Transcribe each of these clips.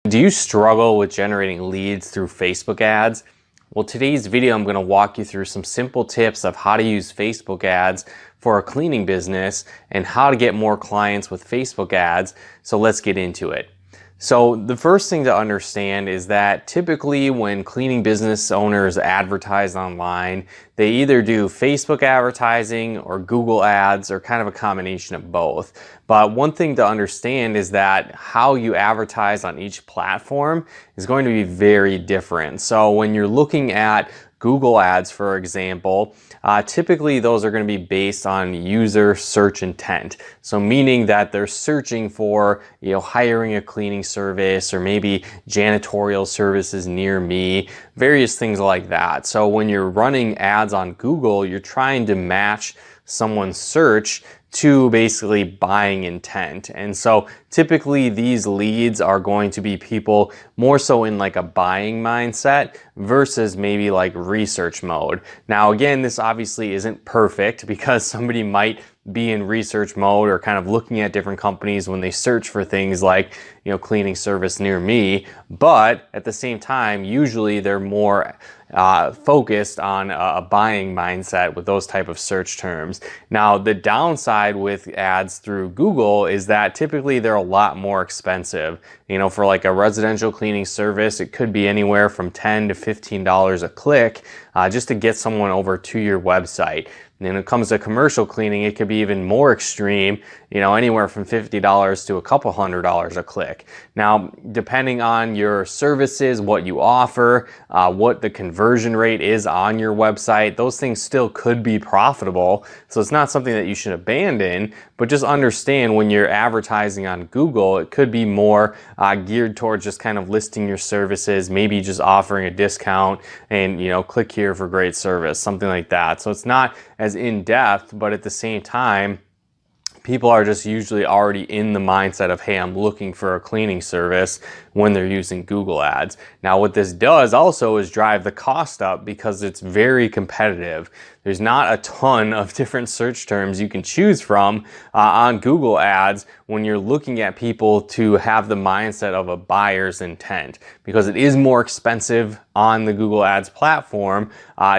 Do you struggle with generating leads through Facebook ads? Well, today's video, I'm going to walk you through some simple tips of how to use Facebook ads for a cleaning business and how to get more clients with Facebook ads. So let's get into it. So the first thing to understand is that typically when cleaning business owners advertise online, they either do Facebook advertising or Google ads or kind of a combination of both. But one thing to understand is that how you advertise on each platform is going to be very different. So when you're looking at Google ads, for example, typically those are going to be based on user search intent. So meaning that they're searching for, hiring a cleaning service or maybe janitorial services near me, various things like that. So when you're running ads on Google, you're trying to match someone's search to basically buying intent. And so typically these leads are going to be people more so in like a buying mindset versus maybe like research mode. Now again, this obviously isn't perfect because somebody might be in research mode or kind of looking at different companies when they search for things like, cleaning service near me. But at the same time, usually they're more focused on a buying mindset with those type of search terms. Now, the downside with ads through Google is that typically they're a lot more expensive. For like a residential cleaning service, it could be anywhere from $10 to $15 a click just to get someone over to your website. And when it comes to commercial cleaning, it could be even more extreme, anywhere from $50 to a couple $100 a click. Now, depending on your services, what you offer, what the conversion rate is on your website, those things still could be profitable. So it's not something that you should abandon, but just understand when you're advertising on Google, it could be more geared towards just kind of listing your services, maybe just offering a discount and, click here for great service, something like that. So it's not as in-depth, but at the same time, people are just usually already in the mindset of, hey, I'm looking for a cleaning service when they're using Google ads. Now, what this does also is drive the cost up because it's very competitive. There's not a ton of different search terms you can choose from on Google ads when you're looking at people to have the mindset of a buyer's intent, because it is more expensive on the Google ads platform.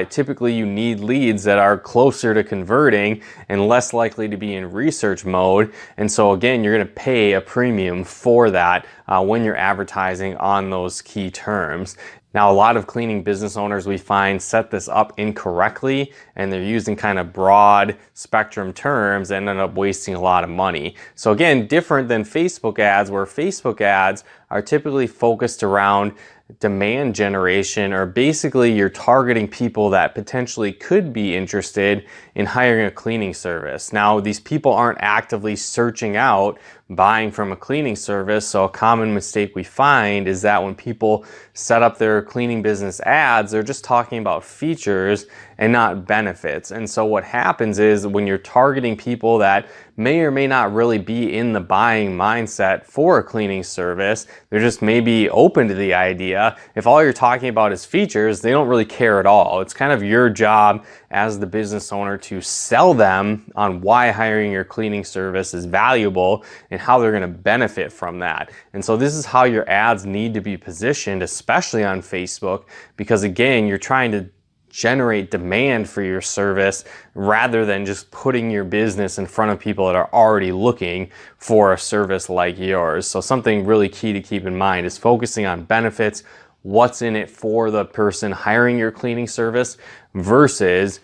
Typically you need leads that are closer to converting and less likely to be in research mode. And so again, you're going to pay a premium for that when you're advertising on those key terms. Now, a lot of cleaning business owners we find set this up incorrectly, and they're using kind of broad spectrum terms and end up wasting a lot of money. So again, different than Facebook ads, where Facebook ads are typically focused around demand generation, or basically you're targeting people that potentially could be interested in hiring a cleaning service. Now, these people aren't actively searching out buying from a cleaning service. So a common mistake we find is that when people set up their cleaning business ads, they're just talking about features and not benefits. And so what happens is when you're targeting people that may or may not really be in the buying mindset for a cleaning service, they're just maybe open to the idea. If all you're talking about is features, they don't really care at all. It's kind of your job as the business owner to sell them on why hiring your cleaning service is valuable and how they're going to benefit from that. And so this is how your ads need to be positioned, especially on Facebook, because again, you're trying to generate demand for your service rather than just putting your business in front of people that are already looking for a service like yours. So something really key to keep in mind is focusing on benefits, what's in it for the person hiring your cleaning service versus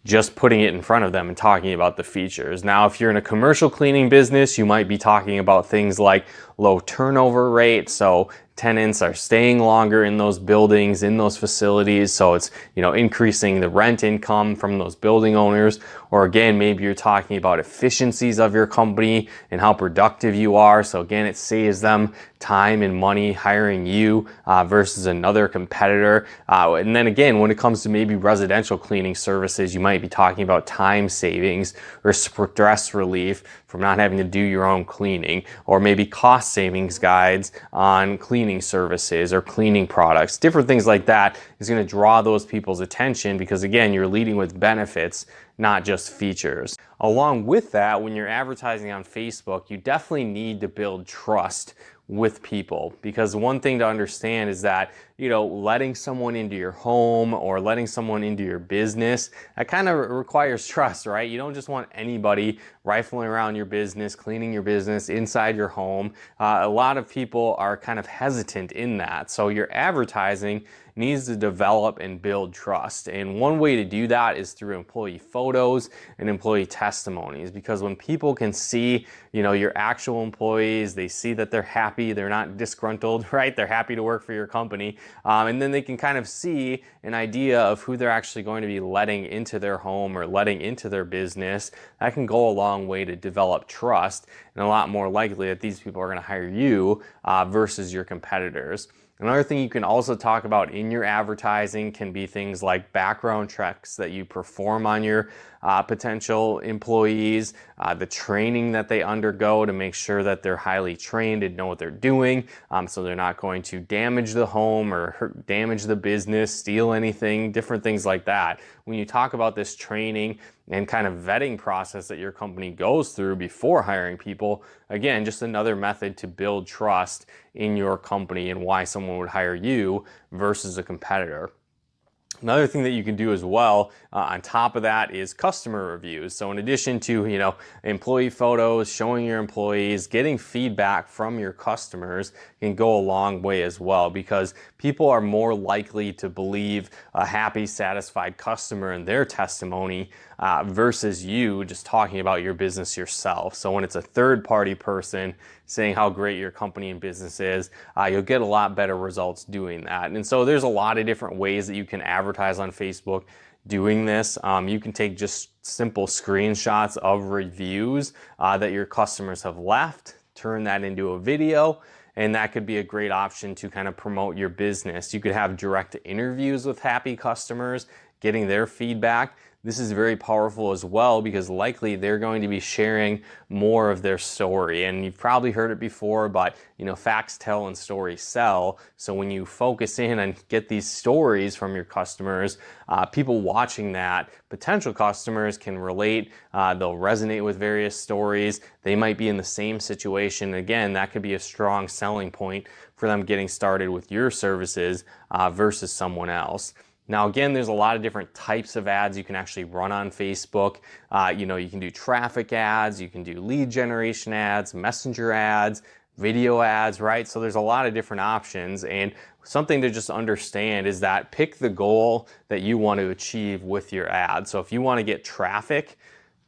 just putting it in front of them and talking about the features. Now, if you're in a commercial cleaning business, you might be talking about things like low turnover rate. So tenants are staying longer in those buildings, in those facilities. So it's, increasing the rent income from those building owners. Or again, maybe you're talking about efficiencies of your company and how productive you are. So again, it saves them time and money hiring you versus another competitor. And then again, when it comes to maybe residential cleaning services, you might be talking about time savings or stress relief from not having to do your own cleaning, or maybe cost savings guides on cleaning services or cleaning products. Different things like that is going to draw those people's attention because again, you're leading with benefits, not just features. Along with that, when you're advertising on Facebook, you definitely need to build trust with people. Because one thing to understand is that, you know, letting someone into your home or letting someone into your business, that kind of requires trust, right? You don't just want anybody rifling around your business, cleaning your business inside your home. A lot of people are kind of hesitant in that. So your advertising needs to develop and build trust. And one way to do that is through employee photos and employee testimonies, because when people can see, you know, your actual employees, they see that they're happy, they're not disgruntled, right? They're happy to work for your company. And then they can kind of see an idea of who they're actually going to be letting into their home or letting into their business. That can go a long way to develop trust, and a lot more likely that these people are going to hire you versus your competitors. Another thing you can also talk about in your advertising can be things like background checks that you perform on your potential employees, the training that they undergo to make sure that they're highly trained and know what they're doing, so they're not going to damage the home or damage the business, steal anything, different things like that. When you talk about this training and kind of vetting process that your company goes through before hiring people, again, just another method to build trust in your company and why someone would hire you versus a competitor. Another thing that you can do as well on top of that is customer reviews. So in addition to, you know, employee photos, showing your employees, getting feedback from your customers can go a long way as well, because people are more likely to believe a happy, satisfied customer in their testimony versus you just talking about your business yourself. So when it's a third-party person saying how great your company and business is, you'll get a lot better results doing that. And so there's a lot of different ways that you can advertise on Facebook doing this. You can take just simple screenshots of reviews that your customers have left, turn that into a video, and that could be a great option to kind of promote your business. You could have direct interviews with happy customers, getting their feedback. This is very powerful as well, because likely they're going to be sharing more of their story. And you've probably heard it before, but you know, facts tell and stories sell. So when you focus in and get these stories from your customers, people watching that, potential customers can relate, they'll resonate with various stories. They might be in the same situation. Again, that could be a strong selling point for them getting started with your services versus someone else. Now, again, there's a lot of different types of ads you can actually run on Facebook. You know, you can do traffic ads, you can do lead generation ads, messenger ads, video ads, right? So there's a lot of different options, and something to just understand is that pick the goal that you want to achieve with your ad. So if you want to get traffic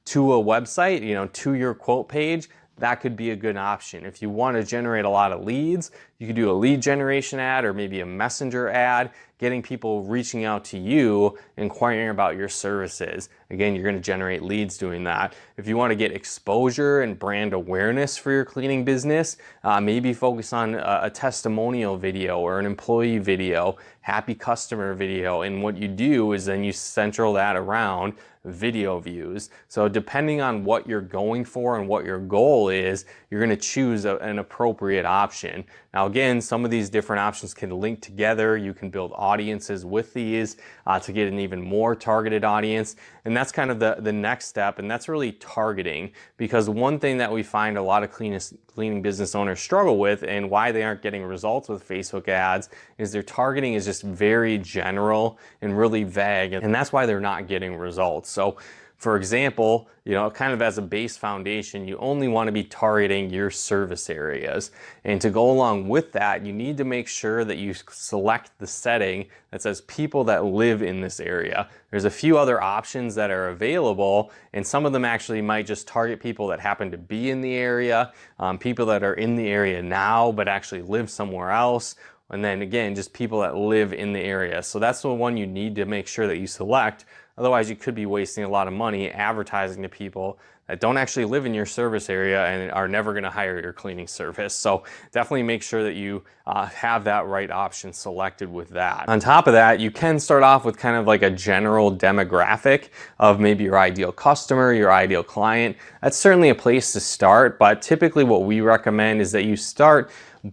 to a website, you know, to your quote page, that could be a good option. If you want to generate a lot of leads, you could do a lead generation ad or maybe a messenger ad, getting people reaching out to you, inquiring about your services. Again, you're going to generate leads doing that. If you want to get exposure and brand awareness for your cleaning business, maybe focus on a testimonial video or an employee video, happy customer video. And what you do is then you central that around video views. So depending on what you're going for and what your goal is, you're going to choose an appropriate option. Now, again, some of these different options can link together. You can build audiences with these to get an even more targeted audience. And that's kind of the next step, and that's really targeting, because one thing that we find a lot of cleaning business owners struggle with and why they aren't getting results with Facebook ads is their targeting is just very general and really vague, and that's why they're not getting results. So for example, you know, kind of as a base foundation, you only want to be targeting your service areas. And to go along with that, you need to make sure that you select the setting that says people that live in this area. There's a few other options that are available, and some of them actually might just target people that happen to be in the area, people that are in the area now but actually live somewhere else, and then again, just people that live in the area. So that's the one you need to make sure that you select. Otherwise, you could be wasting a lot of money advertising to people that don't actually live in your service area and are never going to hire your cleaning service. So definitely make sure that you have that right option selected with that. On top of that, you can start off with kind of like a general demographic of maybe your ideal customer, your ideal client. That's certainly a place to start, but typically what we recommend is that you start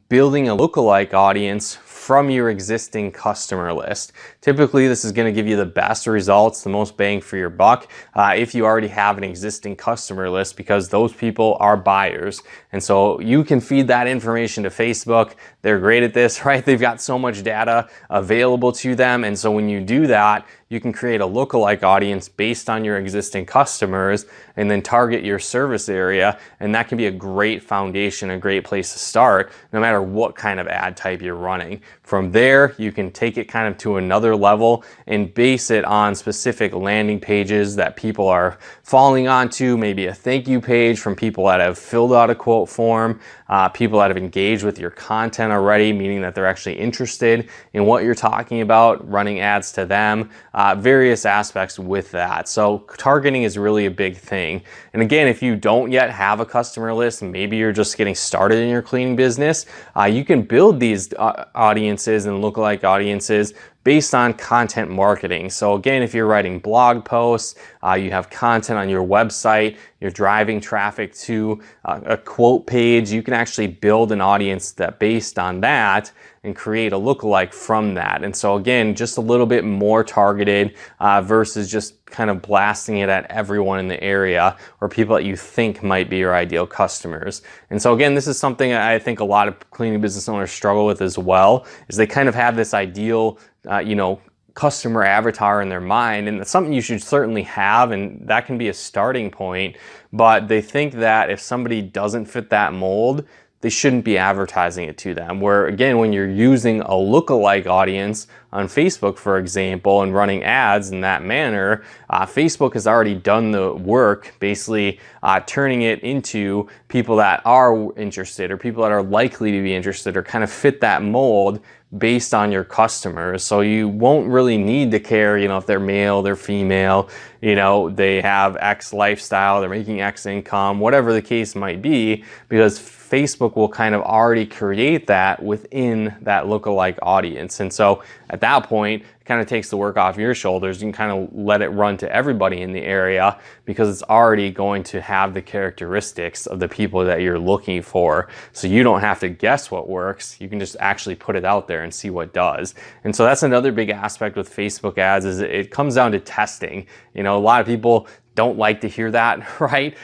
building a lookalike audience from your existing customer list. Typically, this is going to give you the best results, the most bang for your buck, if you already have an existing customer list, because those people are buyers. And so you can feed that information to Facebook. They're great at this, right? They've got so much data available to them. And so when you do that, you can create a lookalike audience based on your existing customers and then target your service area. And that can be a great foundation, a great place to start, no matter what kind of ad type you're running. From there, you can take it kind of to another level and base it on specific landing pages that people are falling onto, maybe a thank you page from people that have filled out a quote form, people that have engaged with your content already, meaning that they're actually interested in what you're talking about, running ads to them, various aspects with that. So targeting is really a big thing. And again, if you don't yet have a customer list, maybe you're just getting started in your cleaning business, you can build these audiences and lookalike audiences based on content marketing. So again, if you're writing blog posts, you have content on your website, you're driving traffic to a quote page, you can actually build an audience that based on that and create a lookalike from that. And so again, just a little bit more targeted versus just kind of blasting it at everyone in the area or people that you think might be your ideal customers. And so again, this is something I think a lot of cleaning business owners struggle with as well, is they kind of have this ideal customer avatar in their mind, and it's something you should certainly have, and that can be a starting point, but they think that if somebody doesn't fit that mold, they shouldn't be advertising it to them. Where again, when you're using a lookalike audience on Facebook, for example, and running ads in that manner, Facebook has already done the work, basically turning it into people that are interested or people that are likely to be interested or kind of fit that mold based on your customers. So you won't really need to care, if they're male, they're female, they have X lifestyle, they're making X income, whatever the case might be, because Facebook will kind of already create that within that lookalike audience. And so at that point, it kind of takes the work off your shoulders. You can kind of let it run to everybody in the area because it's already going to have the characteristics of the people that you're looking for. So you don't have to guess what works. You can just actually put it out there and see what does. And so that's another big aspect with Facebook ads, is it comes down to testing. A lot of people don't like to hear that, right?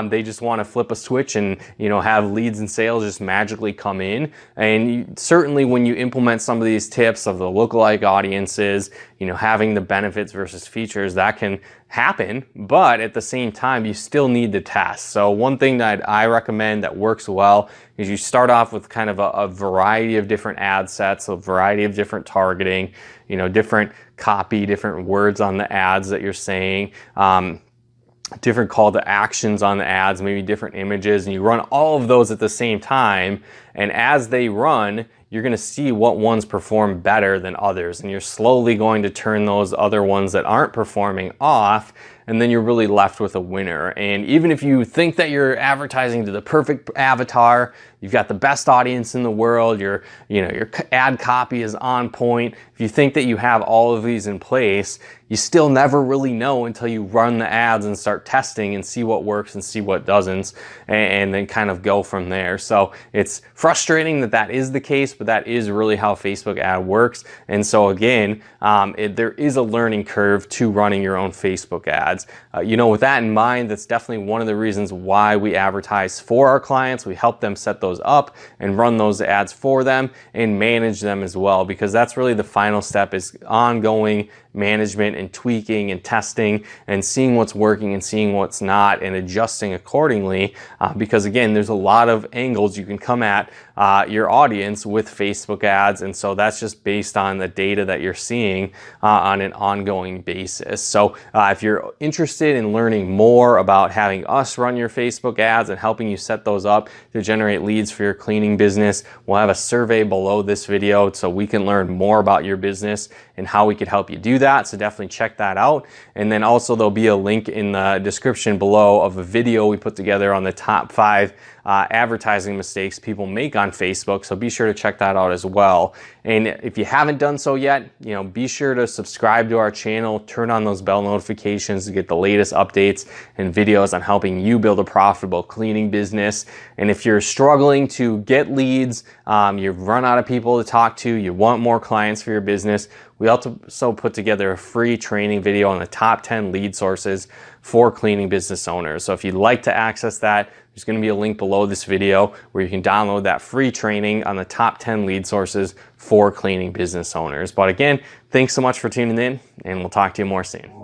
They just want to flip a switch and have leads and sales just magically come in. And certainly when you implement some of these tips of the lookalike audiences, having the benefits versus features, that can happen, but at the same time, you still need to test. So one thing that I recommend that works well is you start off with kind of a variety of different ad sets, a variety of different targeting, different copy, different words on the ads that you're saying, different call to actions on the ads, maybe different images, and you run all of those at the same time. And as they run, you're going to see what ones perform better than others. And you're slowly going to turn those other ones that aren't performing off. And then you're really left with a winner. And even if you think that you're advertising to the perfect avatar, you've got the best audience in the world, your ad copy is on point, if you think that you have all of these in place, you still never really know until you run the ads and start testing and see what works and see what doesn't, and then kind of go from there. So it's frustrating that that is the case, but that is really how Facebook ad works. And so again, there is a learning curve to running your own Facebook ads. With that in mind, that's definitely one of the reasons why we advertise for our clients. We help them set those up and run those ads for them and manage them as well, because that's really the final step, is ongoing management and tweaking and testing and seeing what's working and seeing what's not and adjusting accordingly, because again, there's a lot of angles you can come at your audience with Facebook ads, and so that's just based on the data that you're seeing on an ongoing basis. So if you're interested in learning more about having us run your Facebook ads and helping you set those up to generate leads for your cleaning business, we'll have a survey below this video so we can learn more about your business and how we could help you do that. that, so definitely check that out. And then also there'll be a link in the description below of a video we put together on the top 5 advertising mistakes people make on Facebook, so be sure to check that out as well. And if you haven't done so yet, be sure to subscribe to our channel, turn on those bell notifications to get the latest updates and videos on helping you build a profitable cleaning business. And if you're struggling to get leads, you've run out of people to talk to, you want more clients for your business, we also put together a free training video on the top 10 lead sources for cleaning business owners. So if you'd like to access that, there's going to be a link below this video where you can download that free training on the top 10 lead sources for cleaning business owners. But again, thanks so much for tuning in, and we'll talk to you more soon.